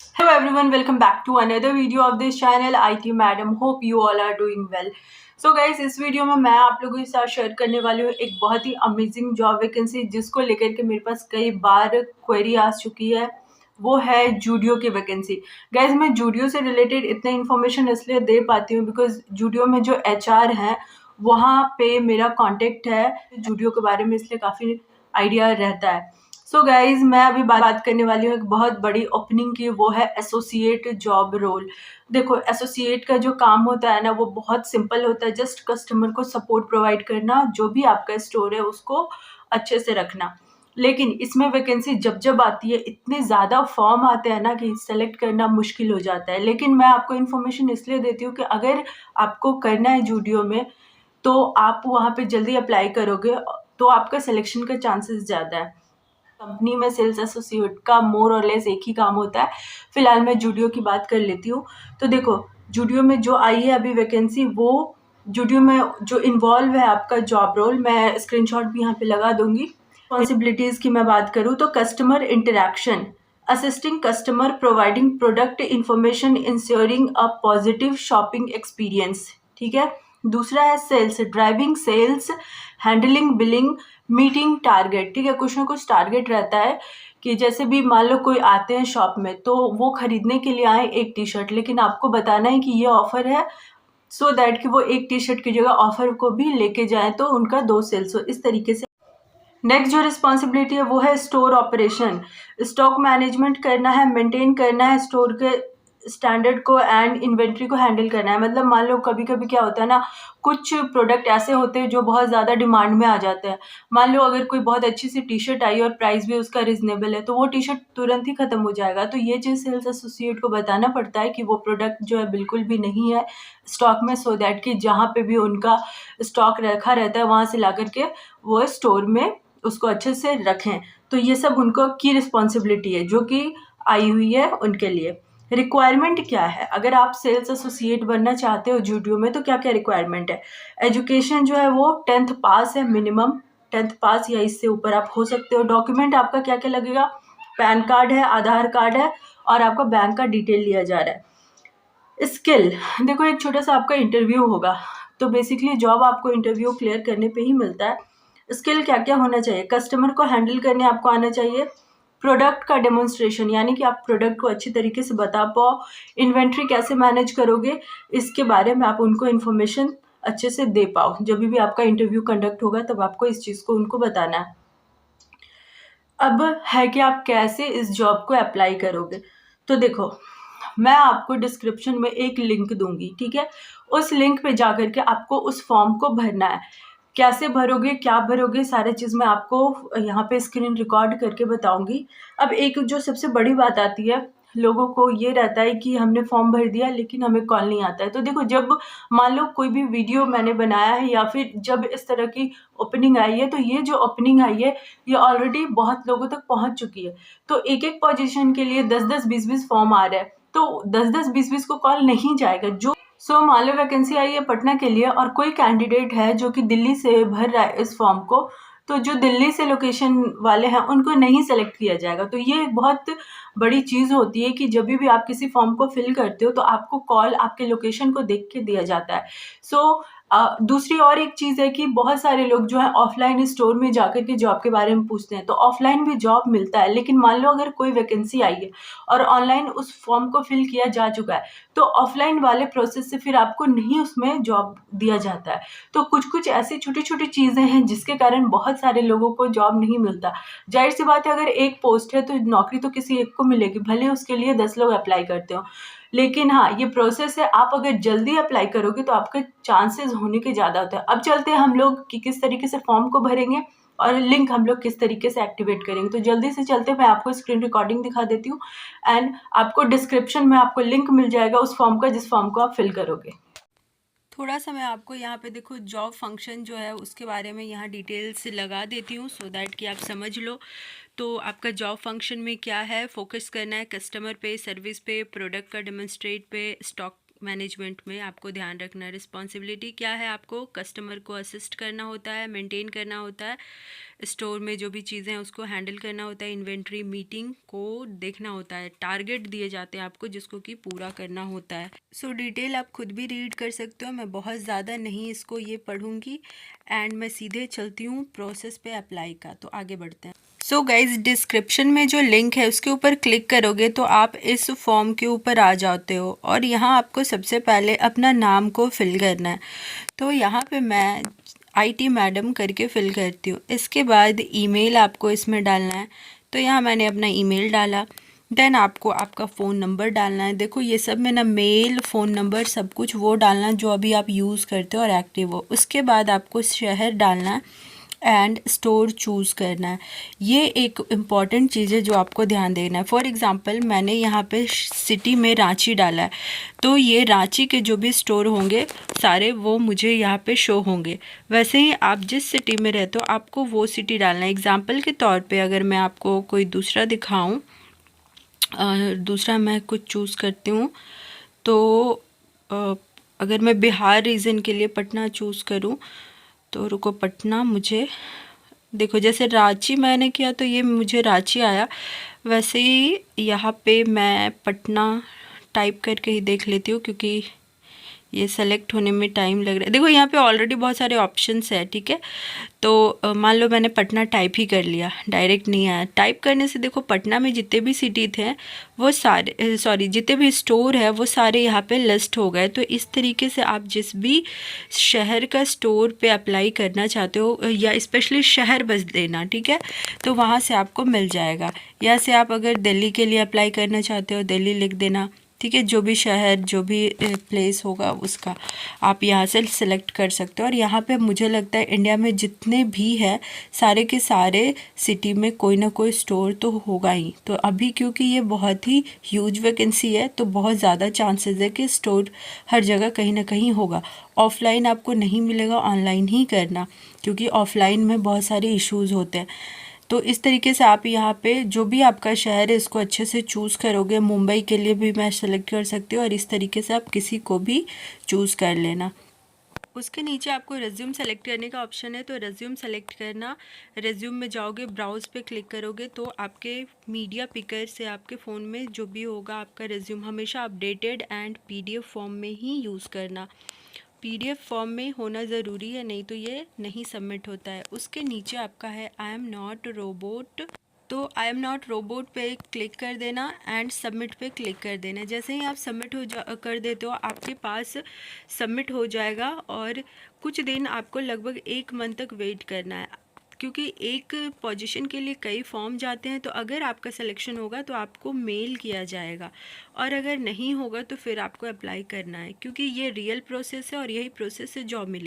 Hello everyone, welcome back to another video of this channel IT Madam. Hope you all are doing well. So guys, इस video में मैं आप लोगों के साथ शेयर करने वाली हूँ एक बहुत ही अमेजिंग जॉब वैकेंसी जिसको लेकर के मेरे पास कई बार क्वेरी आ चुकी है। वो है जूडियो की वैकेंसी। गाइज मैं जूडियो से रिलेटेड इतने इन्फॉर्मेशन इसलिए दे पाती हूँ बिकॉज जूडियो में जो HR है वहाँ पे मेरा कॉन्टेक्ट है, जूडियो के बारे में इसलिए काफ़ी आइडिया रहता है। सो गाइज मैं अभी बात करने वाली हूँ एक बहुत बड़ी ओपनिंग की, वो है एसोसिएट जॉब रोल। देखो एसोसिएट का जो काम होता है ना वो बहुत सिंपल होता है, जस्ट कस्टमर को सपोर्ट प्रोवाइड करना, जो भी आपका स्टोर है उसको अच्छे से रखना। लेकिन इसमें वैकेंसी जब जब आती है इतने ज़्यादा फॉर्म आते हैं ना कि सेलेक्ट करना मुश्किल हो जाता है। लेकिन मैं आपको इन्फॉर्मेशन इसलिए देती हूँ कि अगर आपको करना है जूडियो में तो आप वहाँ पे जल्दी अप्लाई करोगे तो आपका सिलेक्शन का चांसेस ज़्यादा है। कंपनी में सेल्स एसोसिएट का मोर और लेस एक ही काम होता है। फिलहाल मैं जूडियो की बात कर लेती हूँ। तो देखो जूडियो में जो आई है अभी वैकेंसी, वो जूडियो में जो इन्वॉल्व है आपका जॉब रोल, मैं स्क्रीनशॉट भी यहाँ पे लगा दूंगी। रिस्पॉन्सिबिलिटीज की मैं बात करूँ तो customer interaction, assisting customer, providing product information, ensuring a positive shopping experience. ठीक है। दूसरा है sales, driving sales, handling billing, meeting target. ठीक है, कुछ ना कुछ टारगेट रहता है कि जैसे भी मान लो कोई आते हैं शॉप में तो वो खरीदने के लिए आए एक टी शर्ट, लेकिन आपको बताना है कि ये ऑफर है, सो दैट कि वो एक टी शर्ट की जगह ऑफर को भी लेके जाए तो उनका दो सेल्स हो, इस तरीके से। नेक्स्ट जो रिस्पॉन्सिबिलिटी है वो है स्टोर ऑपरेशन, स्टॉक मैनेजमेंट करना है, मेंटेन करना है स्टोर के स्टैंडर्ड को एंड इन्वेंट्री को हैंडल करना है। मतलब मान लो कभी कभी क्या होता है ना, कुछ प्रोडक्ट ऐसे होते हैं जो बहुत ज़्यादा डिमांड में आ जाते हैं। मान लो अगर कोई बहुत अच्छी सी टी शर्ट आई और प्राइस भी उसका रिजनेबल है तो वो टी शर्ट तुरंत ही खत्म हो जाएगा। तो ये चीज़ सेल्स एसोसिएट को बताना पड़ता है कि वो प्रोडक्ट जो है बिल्कुल भी नहीं है स्टॉक में, सो दैट कि जहाँ पे भी उनका स्टॉक रखा रहता है वहाँ से ला करके वो स्टोर में उसको अच्छे से रखें। तो ये सब उनको की रिस्पॉन्सिबिलिटी है जो कि आई हुई है उनके लिए। रिक्वायरमेंट क्या है, अगर आप सेल्स एसोसिएट बनना चाहते हो जूडियो में तो क्या क्या रिक्वायरमेंट है। एजुकेशन जो है वो 10th पास है मिनिमम, 10th पास या इससे ऊपर आप हो सकते हो। डॉक्यूमेंट आपका क्या क्या लगेगा, पैन कार्ड है, आधार कार्ड है और आपका बैंक का डिटेल लिया जा रहा है। स्किल, देखो एक छोटा सा आपका इंटरव्यू होगा, तो बेसिकली जॉब आपको इंटरव्यू क्लियर करने पे ही मिलता है। स्किल क्या क्या होना चाहिए, कस्टमर को हैंडल करने आपको आना चाहिए, प्रोडक्ट का डेमोन्स्ट्रेशन यानी कि आप प्रोडक्ट को अच्छी तरीके से बता पाओ, इन्वेंट्री कैसे मैनेज करोगे इसके बारे में आप उनको इन्फॉर्मेशन अच्छे से दे पाओ। जब भी आपका इंटरव्यू कंडक्ट होगा तब आपको इस चीज़ को उनको बताना है। अब है कि आप कैसे इस जॉब को अप्लाई करोगे। तो देखो मैं आपको डिस्क्रिप्शन में एक लिंक दूंगी, ठीक है। उस लिंक पे जा करके आपको उस फॉर्म को भरना है। कैसे भरोगे, क्या भरोगे, सारे चीज़ मैं आपको यहाँ पे स्क्रीन रिकॉर्ड करके बताऊंगी। अब एक जो सबसे बड़ी बात आती है, लोगों को ये रहता है कि हमने फॉर्म भर दिया लेकिन हमें कॉल नहीं आता है। तो देखो जब मान लो कोई भी वीडियो मैंने बनाया है या फिर जब इस तरह की ओपनिंग आई है, तो ये जो ओपनिंग आई है ये ऑलरेडी बहुत लोगों तक पहुंच चुकी है। तो एक एक पोजीशन के लिए 10-10 20-20 फॉर्म आ रहा है, तो 10-10 20-20 को कॉल नहीं जाएगा। जो मान लो वैकेंसी आई है पटना के लिए और कोई कैंडिडेट है जो कि दिल्ली से भर रहा है इस फॉर्म को, तो जो दिल्ली से लोकेशन वाले हैं उनको नहीं सेलेक्ट किया जाएगा। तो ये एक बहुत बड़ी चीज़ होती है कि जब भी आप किसी फॉर्म को फिल करते हो तो आपको कॉल आपके लोकेशन को देख के दिया जाता है। सो दूसरी और एक चीज़ है कि बहुत सारे लोग जो है ऑफलाइन स्टोर में जाकर के जॉब के बारे में पूछते हैं, तो ऑफलाइन भी जॉब मिलता है। लेकिन मान लो अगर कोई वैकेंसी आई है और ऑनलाइन उस फॉर्म को फिल किया जा चुका है तो ऑफलाइन वाले प्रोसेस से फिर आपको नहीं उसमें जॉब दिया जाता है। तो कुछ कुछ ऐसी छोटी छोटी चीज़ें हैं जिसके कारण बहुत सारे लोगों को जॉब नहीं मिलता। जाहिर सी बात है अगर एक पोस्ट है तो नौकरी तो किसी एक को मिलेगी, भले उसके लिए 10 लोग अप्लाई करते हो। लेकिन हाँ ये प्रोसेस है, आप अगर जल्दी अप्लाई करोगे तो आपके चांसेस होने के ज़्यादा होते हैं। अब चलते हैं हम लोग कि किस तरीके से फॉर्म को भरेंगे और लिंक हम लोग किस तरीके से एक्टिवेट करेंगे। तो जल्दी से चलते मैं आपको स्क्रीन रिकॉर्डिंग दिखा देती हूँ एंड आपको डिस्क्रिप्शन में आपको लिंक मिल जाएगा उस फॉर्म का जिस फॉर्म को आप फिल करोगे। थोड़ा सा मैं आपको यहाँ पे देखो जॉब फंक्शन जो है उसके बारे में यहाँ डिटेल्स लगा देती हूँ सो दैट कि आप समझ लो। तो आपका जॉब फंक्शन में क्या है, फोकस करना है कस्टमर पे, सर्विस पे, प्रोडक्ट का डेमोन्स्ट्रेट पे, स्टॉक मैनेजमेंट में आपको ध्यान रखना है। रिस्पॉन्सिबिलिटी क्या है, आपको कस्टमर को असिस्ट करना होता है, मेंटेन करना होता है, स्टोर में जो भी चीज़ें हैं उसको हैंडल करना होता है, इन्वेंट्री मीटिंग को देखना होता है, टारगेट दिए जाते हैं आपको जिसको कि पूरा करना होता है। सो डिटेल आप खुद भी रीड कर सकते हो, मैं बहुत ज़्यादा नहीं इसको ये पढ़ूँगी एंड मैं सीधे चलती हूँ प्रोसेस पे अप्लाई का। तो आगे बढ़ते हैं। सो गाइज, डिस्क्रिप्शन में जो लिंक है उसके ऊपर क्लिक करोगे तो आप इस फॉर्म के ऊपर आ जाते हो और यहाँ आपको सबसे पहले अपना नाम को फिल करना है। तो यहाँ पे मैं IT मैडम करके फिल करती हूँ। इसके बाद ईमेल आपको इसमें डालना है, तो यहाँ मैंने अपना ईमेल डाला। देन आपको आपका फ़ोन नंबर डालना है। देखो ये सब में ना मेल, फ़ोन नंबर सब कुछ वो डालना जो अभी आप यूज़ करते हो और एक्टिव हो। उसके बाद आपको शहर डालना है एंड स्टोर चूज़ करना है। ये एक इम्पॉर्टेंट चीज़ है जो आपको ध्यान देना है। फॉर एग्ज़ाम्पल मैंने यहाँ पे सिटी में रांची डाला है, तो ये रांची के जो भी स्टोर होंगे सारे वो मुझे यहाँ पे शो होंगे। वैसे ही आप जिस सिटी में रहते हो आपको वो सिटी डालना है। एग्ज़ाम्पल के तौर पे अगर मैं आपको कोई दूसरा दिखाऊँ, दूसरा मैं कुछ चूज़ करती हूँ, तो अगर मैं बिहार रीजन के लिए पटना चूज़ करूँ तो रुको, पटना मुझे देखो जैसे रांची मैंने किया तो ये मुझे रांची आया, वैसे ही यहाँ पे मैं पटना टाइप करके ही देख लेती हूँ क्योंकि ये सेलेक्ट होने में टाइम लग रहा है। देखो यहाँ पे ऑलरेडी बहुत सारे ऑप्शंस है, ठीक है। तो मान लो मैंने पटना टाइप ही कर लिया, डायरेक्ट नहीं आया। टाइप करने से देखो पटना में जितने भी सिटी थे वो सारे, सॉरी जितने भी स्टोर है वो सारे यहाँ पे लिस्ट हो गए। तो इस तरीके से आप जिस भी शहर का स्टोर पे अप्लाई करना चाहते हो या स्पेशली शहर बस देना, ठीक है, तो वहाँ से आपको मिल जाएगा। या से आप अगर दिल्ली के लिए अप्लाई करना चाहते हो दिल्ली लिख देना, ठीक है। जो भी शहर, जो भी प्लेस होगा उसका आप यहाँ से सिलेक्ट कर सकते हो। और यहाँ पे मुझे लगता है इंडिया में जितने भी है सारे के सारे सिटी में कोई ना कोई स्टोर तो होगा ही। तो अभी क्योंकि ये बहुत ही ह्यूज वैकेंसी है तो बहुत ज़्यादा चांसेस है कि स्टोर हर जगह कहीं ना कहीं होगा। ऑफलाइन आपको नहीं मिलेगा, ऑनलाइन ही करना, क्योंकि ऑफलाइन में बहुत सारे इश्यूज़ होते हैं। तो इस तरीके से आप यहाँ पे जो भी आपका शहर है इसको अच्छे से चूज़ करोगे। मुंबई के लिए भी मैं सेलेक्ट कर सकती हूँ और इस तरीके से आप किसी को भी चूज़ कर लेना। उसके नीचे आपको रेज्यूम सेलेक्ट करने का ऑप्शन है, तो रेज्यूम सेलेक्ट करना। रेज्यूम में जाओगे, ब्राउज पे क्लिक करोगे तो आपके मीडिया पिकर से आपके फ़ोन में जो भी होगा आपका रेज्यूम हमेशा अपडेटेड एंड PDF फॉर्म में ही यूज़ करना। PDF फॉर्म में होना ज़रूरी है, नहीं तो ये नहीं सबमिट होता है। उसके नीचे आपका है आई एम नॉट रोबोट, तो आई एम नॉट रोबोट पे क्लिक कर देना एंड सबमिट पे क्लिक कर देना। जैसे ही आप सबमिट कर देते हो आपके पास सबमिट हो जाएगा और कुछ दिन आपको लगभग 1 मंथ तक वेट करना है, क्योंकि एक पोजीशन के लिए कई फॉर्म जाते हैं। तो अगर आपका सिलेक्शन होगा तो आपको मेल किया जाएगा और अगर नहीं होगा तो फिर आपको अप्लाई करना है, क्योंकि ये रियल प्रोसेस है और यही प्रोसेस से जॉब मिलेगी।